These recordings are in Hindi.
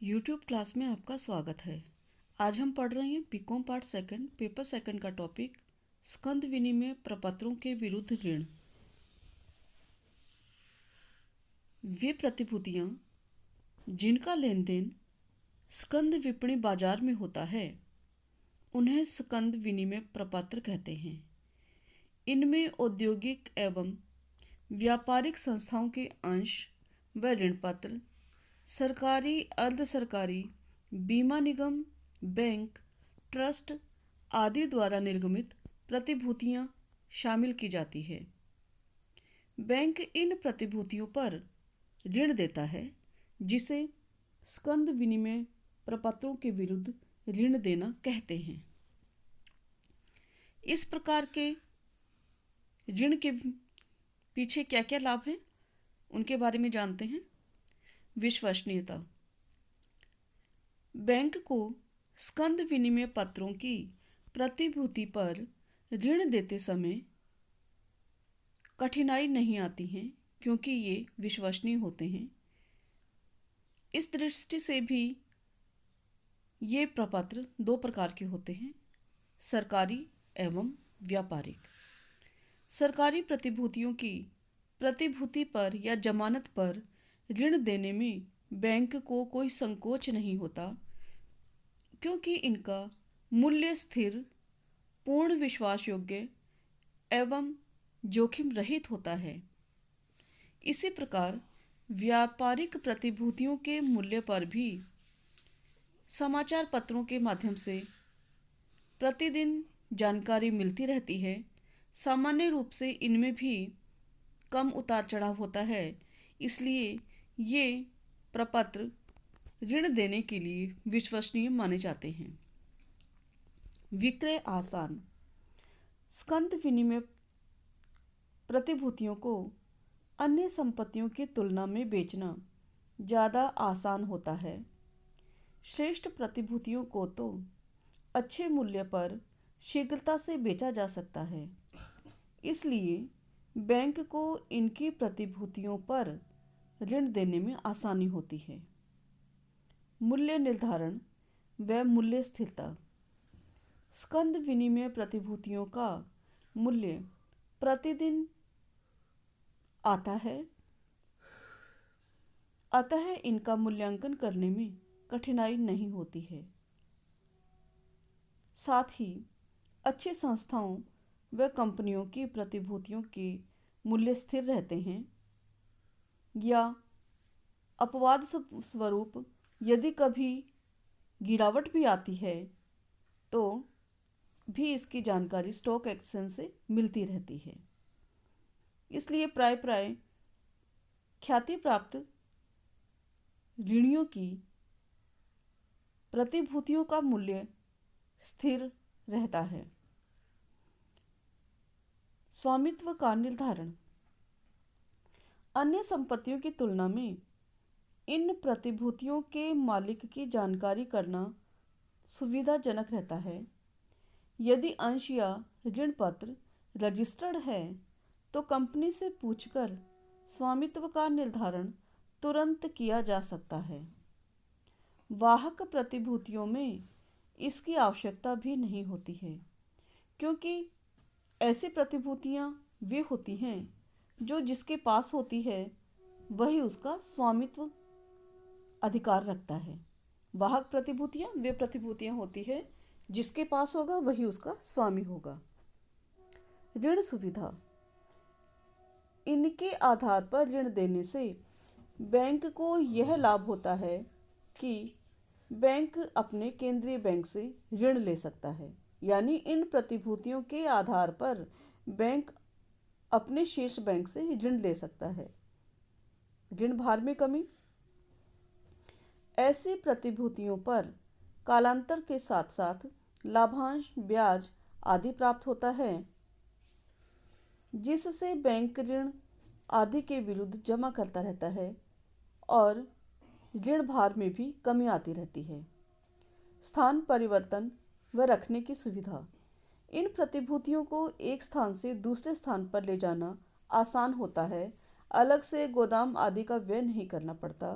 YouTube क्लास में आपका स्वागत है। आज हम पढ़ रहे हैं BCom part second paper second का टॉपिक स्कंद विनिमय प्रपत्रों के विरुद्ध ऋण। वे प्रतिभूतियां जिनका लेन देन स्कंद विपणी बाजार में होता है उन्हें स्कंद विनिमय प्रपत्र कहते हैं। इनमें औद्योगिक एवं व्यापारिक संस्थाओं के अंश व ऋण पत्र, सरकारी अर्ध सरकारी बीमा निगम, बैंक, ट्रस्ट आदि द्वारा निर्गमित प्रतिभूतियां शामिल की जाती है। बैंक इन प्रतिभूतियों पर ऋण देता है जिसे स्कंद विनिमय प्रपत्रों के विरुद्ध ऋण देना कहते हैं। इस प्रकार के ऋण के पीछे क्या क्या लाभ हैं उनके बारे में जानते हैं। विश्वसनीयता। बैंक को स्कंद विनिमय पत्रों की प्रतिभूति पर ऋण देते समय कठिनाई नहीं आती है क्योंकि ये विश्वसनीय होते हैं। इस दृष्टि से भी ये प्रपत्र दो प्रकार के होते हैं, सरकारी एवं व्यापारिक। सरकारी प्रतिभूतियों की प्रतिभूति पर या जमानत पर ऋण देने में बैंक को कोई संकोच नहीं होता क्योंकि इनका मूल्य स्थिर, पूर्ण विश्वास योग्य एवं जोखिम रहित होता है। इसी प्रकार व्यापारिक प्रतिभूतियों के मूल्य पर भी समाचार पत्रों के माध्यम से प्रतिदिन जानकारी मिलती रहती है। सामान्य रूप से इनमें भी कम उतार चढ़ाव होता है, इसलिए ये प्रपत्र ऋण देने के लिए विश्वसनीय माने जाते हैं। विक्रय आसान। स्कंद विनिमय प्रतिभूतियों को अन्य संपत्तियों की तुलना में बेचना ज़्यादा आसान होता है। श्रेष्ठ प्रतिभूतियों को तो अच्छे मूल्य पर शीघ्रता से बेचा जा सकता है, इसलिए बैंक को इनकी प्रतिभूतियों पर ऋण देने में आसानी होती है। मूल्य निर्धारण व मूल्य स्थिरता। स्कंद विनिमय प्रतिभूतियों का मूल्य प्रतिदिन आता है, अतः इनका मूल्यांकन करने में कठिनाई नहीं होती है। साथ ही अच्छी संस्थाओं व कंपनियों की प्रतिभूतियों के मूल्य स्थिर रहते हैं या अपवाद स्वरूप यदि कभी गिरावट भी आती है तो भी इसकी जानकारी स्टॉक एक्सचेंज से मिलती रहती है। इसलिए प्राय ख्याति प्राप्त ऋणियों की प्रतिभूतियों का मूल्य स्थिर रहता है। स्वामित्व का निर्धारण। अन्य संपत्तियों की तुलना में इन प्रतिभूतियों के मालिक की जानकारी करना सुविधाजनक रहता है। यदि अंश या ऋण पत्र रजिस्टर्ड है तो कंपनी से पूछकर स्वामित्व का निर्धारण तुरंत किया जा सकता है। वाहक प्रतिभूतियों में इसकी आवश्यकता भी नहीं होती है क्योंकि ऐसी प्रतिभूतियां वे होती हैं जो जिसके पास होती है वही उसका स्वामित्व अधिकार रखता है। वाहक प्रतिभूतियां वे प्रतिभूतियां होती है जिसके पास होगा वही उसका स्वामी होगा। ऋण सुविधा। इनके आधार पर ऋण देने से बैंक को यह लाभ होता है कि बैंक अपने केंद्रीय बैंक से ऋण ले सकता है, यानी इन प्रतिभूतियों के आधार पर बैंक अपने शीर्ष बैंक से ऋण ले सकता है। ऋण भार में कमी। ऐसी प्रतिभूतियों पर कालांतर के साथ साथ लाभांश, ब्याज आदि प्राप्त होता है जिससे बैंक ऋण आदि के विरुद्ध जमा करता रहता है और ऋण भार में भी कमी आती रहती है। स्थान परिवर्तन व रखने की सुविधा। इन प्रतिभूतियों को एक स्थान से दूसरे स्थान पर ले जाना आसान होता है। अलग से गोदाम आदि का व्यय नहीं करना पड़ता।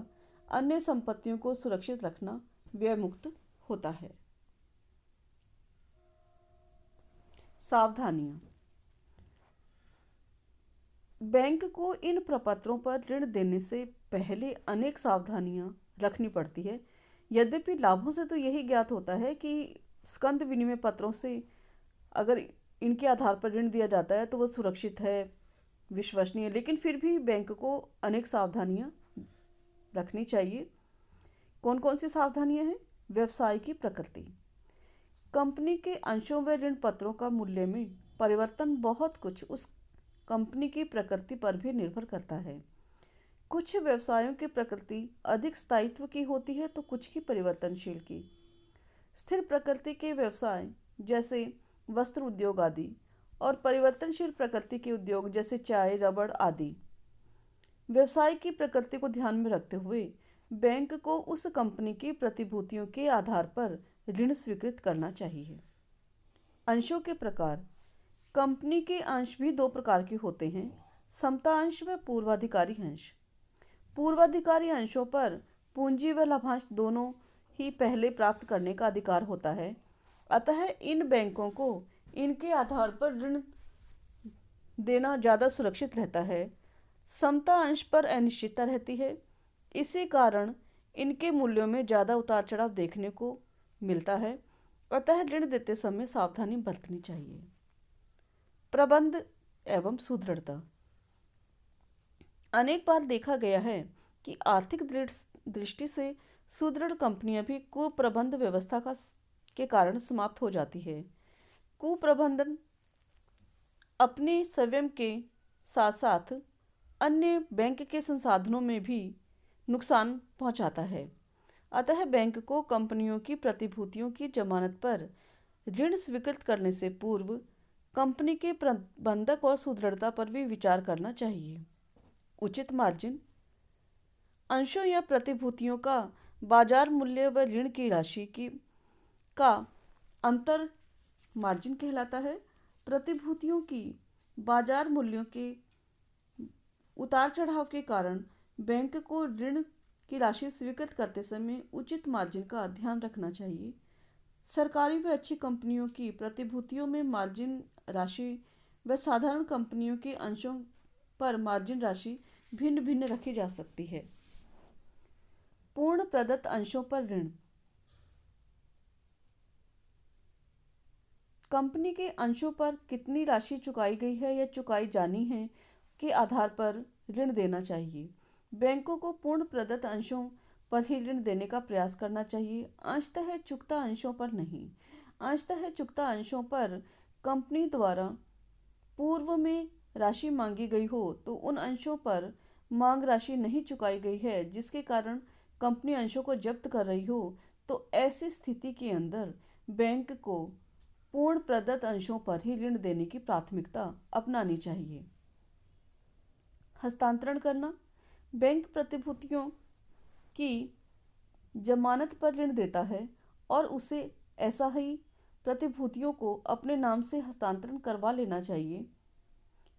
अन्य संपत्तियों को सुरक्षित रखना व्यय मुक्त होता है। सावधानियां। बैंक को इन प्रपत्रों पर ऋण देने से पहले अनेक सावधानियां रखनी पड़ती है। यद्यपि लाभों से तो यही ज्ञात होता है कि स्कंद विनिमय पत्रों से अगर इनके आधार पर ऋण दिया जाता है तो वो सुरक्षित है, विश्वसनीय, लेकिन फिर भी बैंक को अनेक सावधानियां रखनी चाहिए। कौन कौन सी सावधानियां हैं? व्यवसाय की प्रकृति। कंपनी के अंशों व ऋण पत्रों का मूल्य में परिवर्तन बहुत कुछ उस कंपनी की प्रकृति पर भी निर्भर करता है। कुछ व्यवसायों की प्रकृति अधिक स्थायित्व की होती है तो कुछ की परिवर्तनशील की। स्थिर प्रकृति के व्यवसाय जैसे वस्त्र उद्योग आदि और परिवर्तनशील प्रकृति के उद्योग जैसे चाय, रबड़ आदि। व्यवसाय की प्रकृति को ध्यान में रखते हुए बैंक को उस कंपनी की प्रतिभूतियों के आधार पर ऋण स्वीकृत करना चाहिए। अंशों के प्रकार। कंपनी के अंश भी दो प्रकार के होते हैं, समता अंश व पूर्वाधिकारी अंश। पूर्वाधिकारी अंशों पर पूंजी व लाभांश दोनों ही पहले प्राप्त करने का अधिकार होता है, अतः इन बैंकों को इनके आधार पर ऋण देना ज़्यादा सुरक्षित रहता है। समता अंश पर अनिश्चितता रहती है, इसी कारण इनके मूल्यों में ज़्यादा उतार चढ़ाव देखने को मिलता है, अतः ऋण देते समय सावधानी बरतनी चाहिए। प्रबंध एवं सुदृढ़ता। अनेक बार देखा गया है कि आर्थिक दृष्टि से सुदृढ़ कंपनियां भी कुप्रबंध व्यवस्था के कारण समाप्त हो जाती है। कुप्रबंधन अपने स्वयं के साथ साथ अन्य बैंक के संसाधनों में भी नुकसान पहुंचाता है, अतः बैंक को कंपनियों की प्रतिभूतियों की जमानत पर ऋण स्वीकृत करने से पूर्व कंपनी के प्रबंधक और सुदृढ़ता पर भी विचार करना चाहिए। उचित मार्जिन। अंशों या प्रतिभूतियों का बाजार मूल्य व ऋण की राशि का अंतर मार्जिन कहलाता है। प्रतिभूतियों की बाजार मूल्यों के उतार चढ़ाव के कारण बैंक को ऋण की राशि स्वीकृत करते समय उचित मार्जिन का ध्यान रखना चाहिए। सरकारी व अच्छी कंपनियों की प्रतिभूतियों में मार्जिन राशि व साधारण कंपनियों के अंशों पर मार्जिन राशि भिन्न भिन्न रखी जा सकती है। पूर्ण प्रदत्त अंशों पर ऋण। कंपनी के अंशों पर कितनी राशि चुकाई गई है या चुकाई जानी है के आधार पर ऋण देना चाहिए। बैंकों को पूर्ण प्रदत्त अंशों पर ही ऋण देने का प्रयास करना चाहिए, अंशतः चुकता अंशों पर नहीं। अंशतः चुकता अंशों पर कंपनी द्वारा पूर्व में राशि मांगी गई हो तो उन अंशों पर मांग राशि नहीं चुकाई गई है जिसके कारण कंपनी अंशों को जब्त कर रही हो, तो ऐसी स्थिति के अंदर बैंक को पूर्ण प्रदत्त अंशों पर ही ऋण देने की प्राथमिकता अपनानी चाहिए। हस्तांतरण करना। बैंक प्रतिभूतियों की जमानत पर ऋण देता है और उसे ऐसा ही प्रतिभूतियों को अपने नाम से हस्तांतरण करवा लेना चाहिए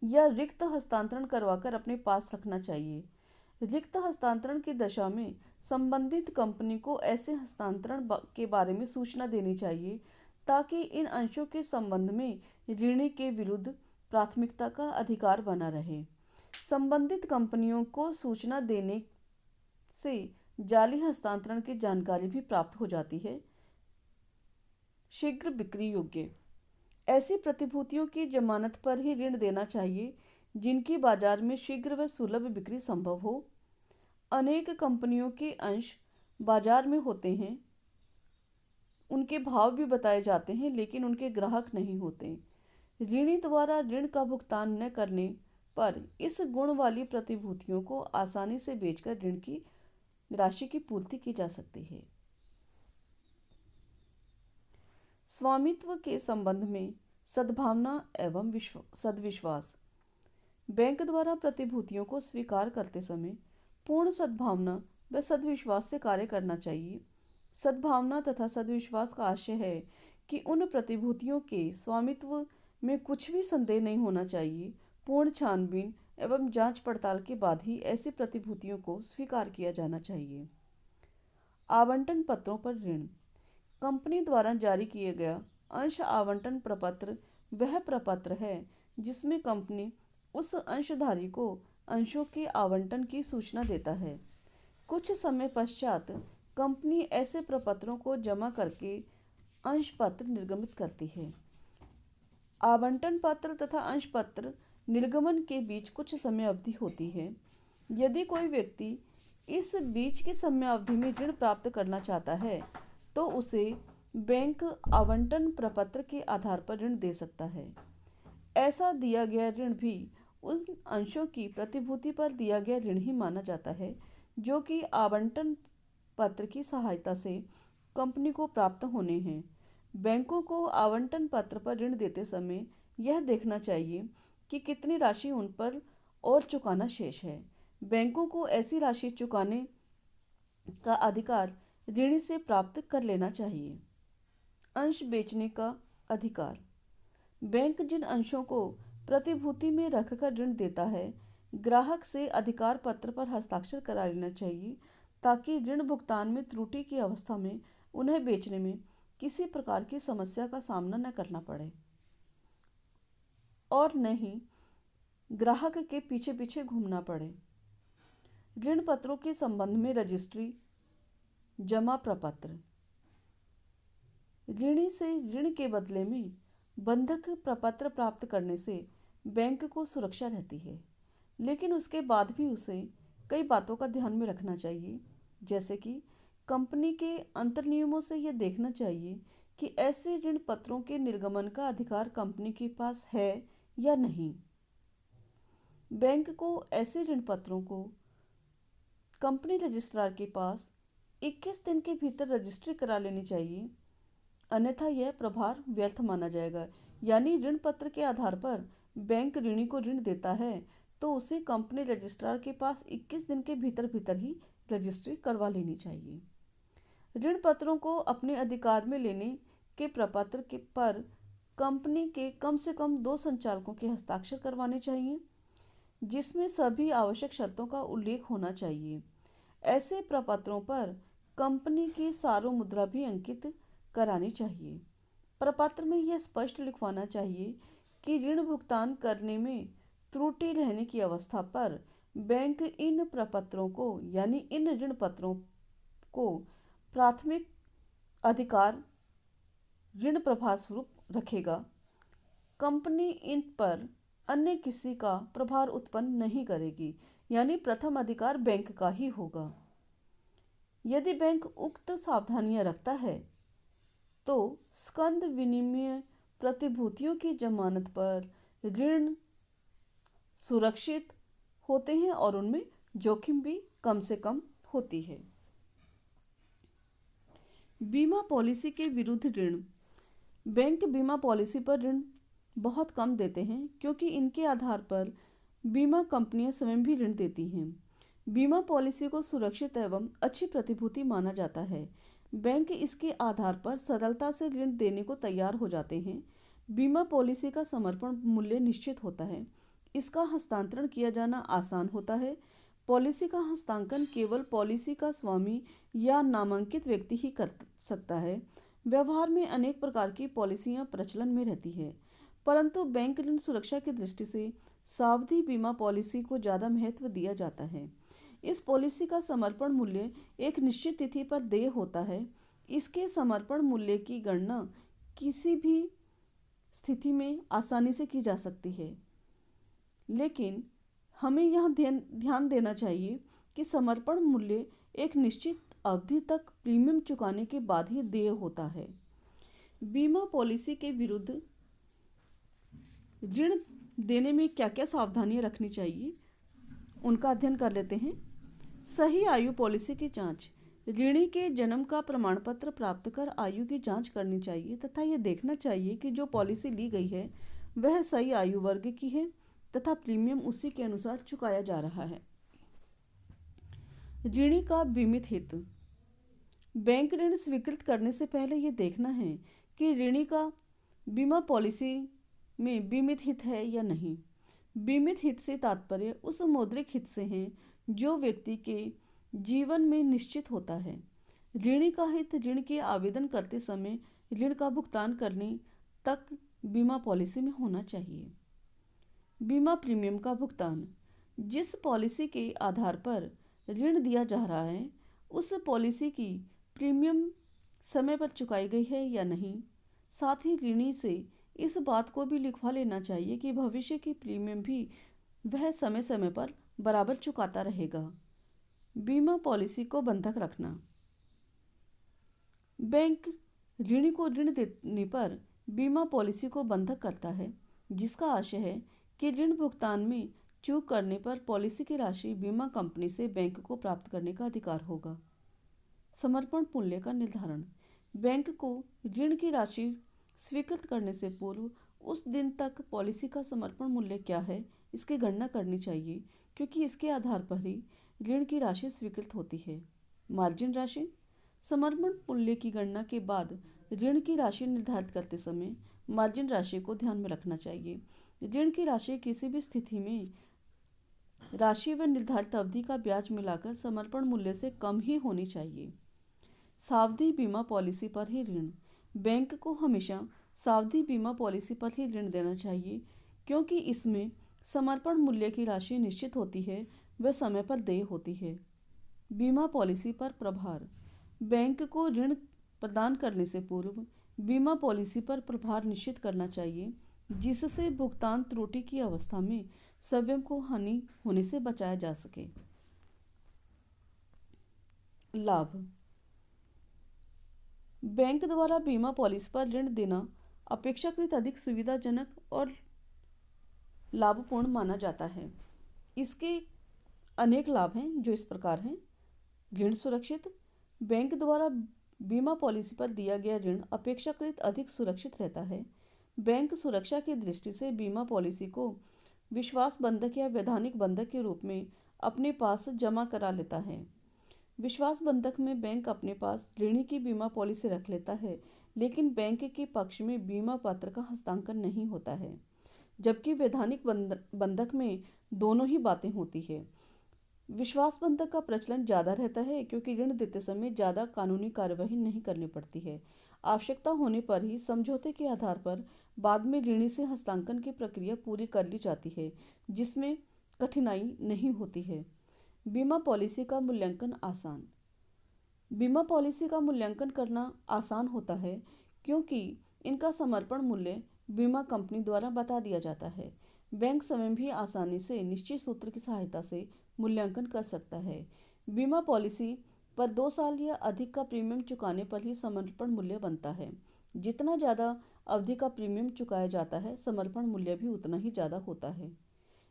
या रिक्त हस्तांतरण करवाकर अपने पास रखना चाहिए। रिक्त हस्तांतरण की दशा में संबंधित कंपनी को ऐसे हस्तांतरण के बारे में सूचना देनी चाहिए ताकि इन अंशों के संबंध में ऋणी के विरुद्ध प्राथमिकता का अधिकार बना रहे। संबंधित कंपनियों को सूचना देने से जाली हस्तांतरण की जानकारी भी प्राप्त हो जाती है। शीघ्र बिक्री योग्य। ऐसी प्रतिभूतियों की जमानत पर ही ऋण देना चाहिए जिनकी बाजार में शीघ्र व सुलभ बिक्री संभव हो। अनेक कंपनियों के अंश बाजार में होते हैं, उनके भाव भी बताए जाते हैं लेकिन उनके ग्राहक नहीं होते। ऋणी द्वारा ऋण का भुगतान न करने पर इस गुण वाली प्रतिभूतियों को आसानी से बेचकर ऋण की राशि की पूर्ति की जा सकती है। स्वामित्व के संबंध में सद्भावना एवं सद्विश्वास। बैंक द्वारा प्रतिभूतियों को स्वीकार करते समय पूर्ण सद्भावना व सद्विश्वास से कार्य करना चाहिए। सद्भावना तथा सद्विश्वास का आशय है कि उन प्रतिभूतियों के स्वामित्व में कुछ भी संदेह नहीं होना चाहिए। पूर्ण छानबीन एवं जांच पड़ताल के बाद ही ऐसी प्रतिभूतियों को स्वीकार किया जाना चाहिए। आवंटन पत्रों पर ऋण। कंपनी द्वारा जारी किया गया अंश आवंटन प्रपत्र वह प्रपत्र है जिसमें कंपनी उस अंशधारी को अंशों के आवंटन की सूचना देता है। कुछ समय पश्चात कंपनी ऐसे प्रपत्रों को जमा करके अंश पत्र निर्गमित करती है। आवंटन पत्र तथा अंश पत्र निर्गमन के बीच कुछ समय अवधि होती है। यदि कोई व्यक्ति इस बीच की समय अवधि में ऋण प्राप्त करना चाहता है तो उसे बैंक आवंटन प्रपत्र के आधार पर ऋण दे सकता है। ऐसा दिया गया ऋण भी उन अंशों की प्रतिभूति पर दिया गया ऋण ही माना जाता है जो कि आवंटन पत्र की सहायता से कंपनी को प्राप्त होने हैं। बैंकों को आवंटन पत्र पर ऋण देते समय यह देखना चाहिए कि कितनी राशि उन पर और चुकाना शेष है। बैंकों को ऐसी राशि चुकाने का अधिकार ऋणी से प्राप्त कर लेना चाहिए। अंश बेचने का अधिकार। बैंक जिन अंशों को प्रतिभूति में रखकर ऋण देता है, ग्राहक से अधिकार पत्र पर हस्ताक्षर करा लेना चाहिए ताकि ऋण भुगतान में त्रुटि की अवस्था में उन्हें बेचने में किसी प्रकार की समस्या का सामना न करना पड़े और न ही ग्राहक के पीछे पीछे घूमना पड़े। ऋण पत्रों के संबंध में रजिस्ट्री जमा प्रपत्र। ऋणी से ऋण के बदले में बंधक प्रपत्र प्राप्त करने से बैंक को सुरक्षा रहती है, लेकिन उसके बाद भी उसे कई बातों का ध्यान में रखना चाहिए, जैसे कि कंपनी के अंतर्नियमों से यह देखना चाहिए कि ऐसे ऋण पत्रों के निर्गमन का अधिकार कंपनी के पास है या नहीं। बैंक को ऐसे ऋण पत्रों को कंपनी रजिस्ट्रार के पास 21 दिन के भीतर रजिस्ट्री करा लेनी चाहिए, अन्यथा यह प्रभार व्यर्थ माना जाएगा। यानी ऋण पत्र के आधार पर बैंक ऋणी को ऋण देता है तो उसे कंपनी रजिस्ट्रार के पास 21 दिन के भीतर भीतर ही रजिस्ट्री करवा लेनी चाहिए। ऋण पत्रों को अपने अधिकार में लेने के प्रपत्र के पर कंपनी के कम से कम 2 संचालकों के हस्ताक्षर करवाने चाहिए, जिसमें सभी आवश्यक शर्तों का उल्लेख होना चाहिए। ऐसे प्रपत्रों पर कंपनी की सारो मुद्रा भी अंकित करानी चाहिए। प्रपत्र में यह स्पष्ट लिखवाना चाहिए कि ऋण भुगतान करने में त्रुटि रहने की अवस्था पर बैंक इन प्रपत्रों को यानी इन ऋण पत्रों को प्राथमिक अधिकार ऋण प्रभार स्वरूप रखेगा। कंपनी इन पर अन्य किसी का प्रभार उत्पन्न नहीं करेगी, यानी प्रथम अधिकार बैंक का ही होगा। यदि बैंक उक्त सावधानियां रखता है तो स्कंद विनिमय प्रतिभूतियों की जमानत पर ऋण सुरक्षित होते हैं और उनमें जोखिम भी कम से कम होती है। बीमा पॉलिसी के विरुद्ध ऋण। बैंक बीमा पॉलिसी पर ऋण बहुत कम देते हैं क्योंकि इनके आधार पर बीमा कंपनियां स्वयं भी ऋण देती हैं। बीमा पॉलिसी को सुरक्षित एवं अच्छी प्रतिभूति माना जाता है। बैंक इसके आधार पर सरलता से ऋण देने को तैयार हो जाते हैं। बीमा पॉलिसी का समर्पण मूल्य निश्चित होता है। इसका हस्तांतरण किया जाना आसान होता है। पॉलिसी का हस्तांकन केवल पॉलिसी का स्वामी या नामांकित व्यक्ति ही कर सकता है। व्यवहार में अनेक प्रकार की पॉलिसियां प्रचलन में रहती है, परंतु बैंक ऋण सुरक्षा की दृष्टि से सावधि बीमा पॉलिसी को ज़्यादा महत्व दिया जाता है। इस पॉलिसी का समर्पण मूल्य एक निश्चित तिथि पर देय होता है। इसके समर्पण मूल्य की गणना किसी भी स्थिति में आसानी से की जा सकती है, लेकिन हमें यह ध्यान देना चाहिए कि समर्पण मूल्य एक निश्चित अवधि तक प्रीमियम चुकाने के बाद ही देय होता है। बीमा पॉलिसी के विरुद्ध ऋण देने में क्या क्या सावधानियां रखनी चाहिए, उनका अध्ययन कर लेते हैं। सही आयु पॉलिसी की जांच। ऋणी के जन्म का प्रमाण पत्र प्राप्त कर आयु की जांच करनी चाहिए तथा यह देखना चाहिए कि जो पॉलिसी ली गई है वह सही आयु वर्ग की है तथा प्रीमियम उसी के अनुसार चुकाया जा रहा है। ऋणी का बीमित हित। बैंक ऋण स्वीकृत करने से पहले यह देखना है कि ऋणी का बीमा पॉलिसी में बीमित हित है या नहीं। बीमित हित से तात्पर्य उस मौद्रिक हित से है जो व्यक्ति के जीवन में निश्चित होता है। ऋणी का हित ऋण के आवेदन करते समय ऋण का भुगतान करने तक बीमा पॉलिसी में होना चाहिए। बीमा प्रीमियम का भुगतान। जिस पॉलिसी के आधार पर ऋण दिया जा रहा है उस पॉलिसी की प्रीमियम समय पर चुकाई गई है या नहीं, साथ ही ऋणी से इस बात को भी लिखवा लेना चाहिए कि भविष्य की प्रीमियम भी वह समय समय पर बराबर चुकाता रहेगा। बीमा पॉलिसी को बंधक रखना। बैंक ऋणी को ऋण देने पर बीमा पॉलिसी को बंधक करता है, जिसका आशय है कि ऋण भुगतान में चूक करने पर पॉलिसी की राशि बीमा कंपनी से बैंक को प्राप्त करने का अधिकार होगा। समर्पण मूल्य का निर्धारण। बैंक को ऋण की राशि स्वीकृत करने से पूर्व उस दिन तक पॉलिसी का समर्पण मूल्य क्या है इसकी गणना करनी चाहिए, क्योंकि इसके आधार पर ही ऋण की राशि स्वीकृत होती है। मार्जिन राशि। समर्पण मूल्य की गणना के बाद ऋण की राशि निर्धारित करते समय मार्जिन राशि को ध्यान में रखना चाहिए। ऋण की राशि किसी भी स्थिति में राशि व निर्धारित अवधि का ब्याज मिलाकर समर्पण मूल्य से कम ही होनी चाहिए। सावधि बीमा पॉलिसी पर ही ऋण। बैंक को हमेशा सावधि बीमा पॉलिसी पर ही ऋण देना चाहिए, क्योंकि इसमें समर्पण मूल्य की राशि निश्चित होती है व समय पर देय होती है। बीमा पॉलिसी पर प्रभार। बैंक को ऋण प्रदान करने से पूर्व बीमा पॉलिसी पर प्रभार निश्चित करना चाहिए, जिससे भुगतान त्रुटि की अवस्था में स्वयं को हानि होने से बचाया जा सके। लाभ। बैंक द्वारा बीमा पॉलिसी पर ऋण देना अपेक्षाकृत अधिक सुविधाजनक और लाभपूर्ण माना जाता है। इसके अनेक लाभ हैं जो इस प्रकार हैं। ऋण सुरक्षित। बैंक द्वारा बीमा पॉलिसी पर दिया गया ऋण अपेक्षाकृत अधिक सुरक्षित रहता है। बैंक सुरक्षा की दृष्टि से बीमा पॉलिसी को विश्वास बंधक या वैधानिक बंधक के रूप में अपने पास जमा करा लेता है। विश्वास बंधक में बैंक अपने पास ऋणी की बीमा पॉलिसी रख लेता है, लेकिन बैंक के पक्ष में बीमा पत्र का हस्तांकन नहीं होता है, जबकि वैधानिक बंधक में दोनों ही बातें होती है। विश्वास बंधक का प्रचलन ज़्यादा रहता है क्योंकि ऋण देते समय ज़्यादा कानूनी कार्यवाही नहीं करनी पड़ती है। आवश्यकता होने पर ही समझौते के आधार पर बाद में ऋणी से हस्तांकन की प्रक्रिया पूरी कर ली जाती है, जिसमें कठिनाई नहीं होती है। बीमा पॉलिसी का मूल्यांकन आसान। बीमा पॉलिसी का मूल्यांकन करना आसान होता है क्योंकि इनका समर्पण मूल्य बीमा कंपनी द्वारा बता दिया जाता है। बैंक स्वयं भी आसानी से निश्चित सूत्र की सहायता से मूल्यांकन कर सकता है। बीमा पॉलिसी पर 2 साल या अधिक का प्रीमियम चुकाने पर ही समर्पण मूल्य बनता है। जितना ज़्यादा अवधि का प्रीमियम चुकाया जाता है, समर्पण मूल्य भी उतना ही ज़्यादा होता है।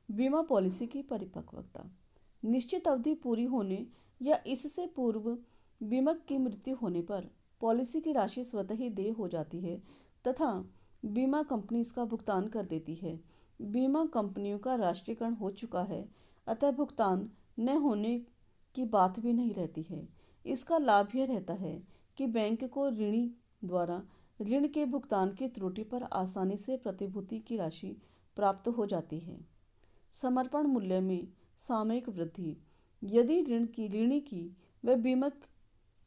बीमा पॉलिसी की परिपक्वता। निश्चित अवधि पूरी होने या इससे पूर्व बीमक की मृत्यु होने पर पॉलिसी की राशि स्वतः ही देय हो जाती है तथा बीमा कंपनी इसका भुगतान कर देती है। बीमा कंपनियों का राष्ट्रीयकरण हो चुका है, अतः भुगतान न होने की बात भी नहीं रहती है। इसका लाभ यह रहता है कि बैंक को ऋणी द्वारा ऋण के भुगतान की त्रुटि पर आसानी से प्रतिभूति की राशि प्राप्त हो जाती है। समर्पण मूल्य में सामयिक वृद्धि। यदि ऋणी की व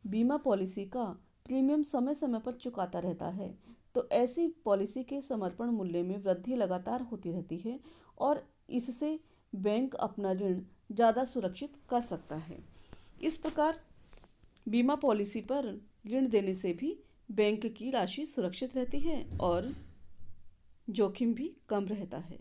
बीमा पॉलिसी का प्रीमियम समय समय पर चुकाता रहता है तो ऐसी पॉलिसी के समर्पण मूल्य में वृद्धि लगातार होती रहती है और इससे बैंक अपना ऋण ज़्यादा सुरक्षित कर सकता है। इस प्रकार बीमा पॉलिसी पर ऋण देने से भी बैंक की राशि सुरक्षित रहती है और जोखिम भी कम रहता है।